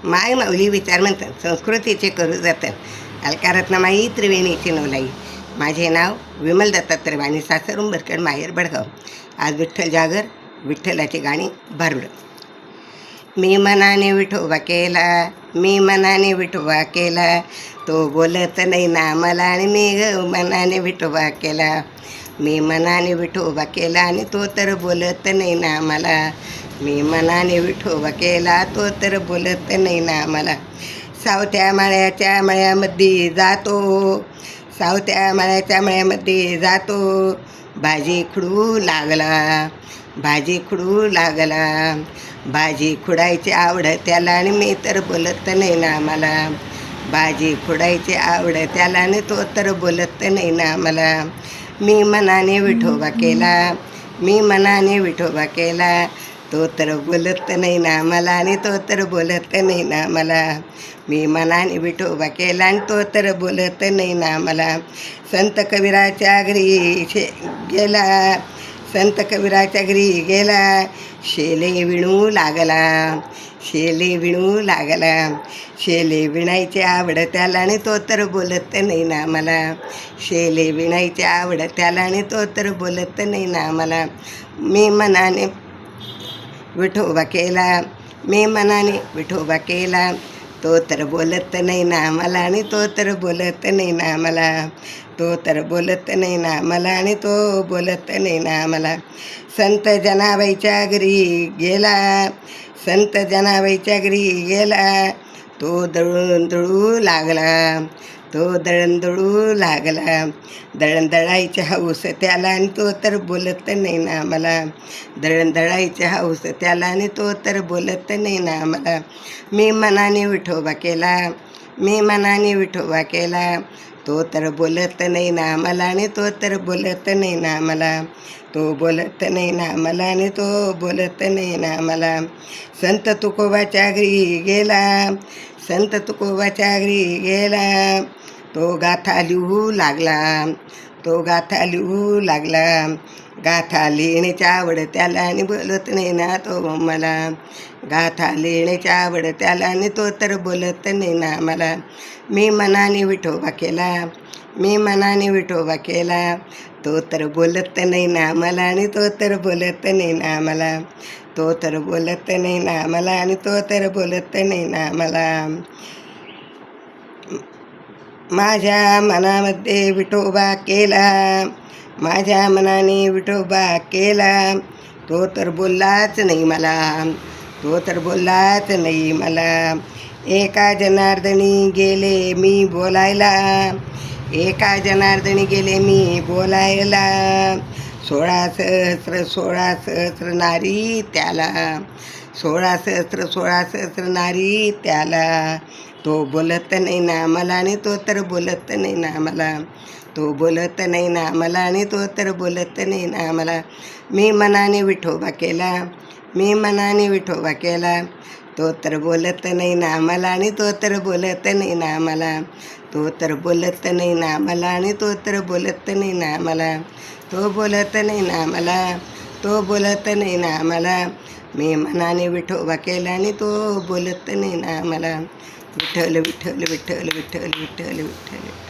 माय माऊली विचार म्हणतात संस्कृतीचे करू जतन. अलकारत्नमाई त्रिवेणीची नवलाई. माझे नाव विमल दत्तात्रय वाणी, सासर उंबरकड, माहेर बडगाव. आज विठ्ठल जागर, विठ्ठलाची गाणी भारुड. मी मनाने विठोबा केला, मी मनाने विठोबा केला, तो बोलत नाही ना मला, आणि मी मनाने विठोबा केला. मी मनाने विठोबा केला आणि तो तर बोलत नाही ना मला. मी मनाने विठोबा केला, तो तर बोलत नाही ना मला. सावत्या माळ्याच्या मळ्यामध्ये जातो, सावत्या माळ्याच्या मळ्यामध्ये जातो, भाजी खुडू लागला, भाजी खुडू लागला. भाजी खुडायची आवड त्याला आणि मी तर बोलत नाही ना मला. भाजी खुडायची आवड त्याला आणि तो तर बोलत नाही ना मला. मी मनाने विठोबा केला, मी मनाने विठोबा केला, तो तर बोलत नाही ना मला, आणि तो तर बोलत नाही ना मला. मी मनाने विठोबा केला आणि तो तर बोलत नाही ना मला. संत कबीराच्या घरी गेला, संत कबीराच्या घरी गेला, शेले विणू लागला, शेले विणू लागला. शेले विणायची आवड त्याला आणि तो तर बोलत नाही ना मला. शेले विणायची आवड त्याला आणि तो तर बोलत नाही ना मला. मी मनाने विठोबा केला, मी मनाने विठोबा केला, तो तर बोलत नाही ना मला, आणि तो तर बोलत नाही ना मला. तो तर बोलत नाही ना मला, आणि तो बोलत नाही ना मला. संत जनाबाईच्या घरी गेला, संत जनाबाईच्या घरी गेला, तो दळून दळू लागला, तो दळण दळू लागला. दळण दळायचे हौस त्याला आणि तो तर बोलत नाही ना मला. दळण दळायचे हौस त्याला आणि तो तर बोलत नाही ना मला. मी मनाने विठोबा केला, मी मनाने विठोबा केला, तो तर बोलत नाही ना मला, आणि तो तर बोलत नाही ना मला. तो बोलत नाही ना मला, आणि तो बोलत नाही ना मला. संत तुकोबाच्या घरी गेला, संत तुकोबाच्या घरी गेला, तो गाथा लिहू लागला, तो गाथा लिहू लागला. गाथा लिहिण्याची आवड त्याला आणि बोलत नाही ना तो मला. गाथा लिहिण्याची आवड त्याला आणि तो तर बोलत नाही ना मला. मी मनाने विठोबा केला, मी मनाने विठोबा केला, तो तर बोलत नाही ना मला, आणि तो तर बोलत नाही ना मला. तो तर बोलत नाही ना मला, आणि तो तर बोलत नाही ना मला. माझ्या मनामध्ये विठोबा केला, माझ्या मनाने विठोबा केला, तो तर बोललाच नाही मला, तो तर बोललाच नाही मला. एका जनार्दनी गेले मी बोलायला, एका जनार्दनी गेले मी बोलायला, 16 सहस्र 16 सहस्र नारी त्याला, 16 सहस्र 16 सहस्र नारी त्याला. तो बोलत नाही ना मला, आणि तो तर बोलत नाही ना मला. तो बोलत नाही ना मला, आणि तो तर बोलत नाही ना मला. मी मनाने विठोबा केला, मी मनाने विठोबा केला, तो तर बोलत नाही ना मला, आणि तो तर बोलत नाही ना मला. तो तर बोलत नाही ना मला, आणि तो तर बोलत नाही ना मला. तो बोलत नाही ना मला, तो बोलत नाही ना मला. मी मनाने विठोबा केला आणि तो बोलत नाही ना मला. विठ्ठल विठ्ठल विठ्ठल विठ्ठल विठ्ठल विठ्ठल.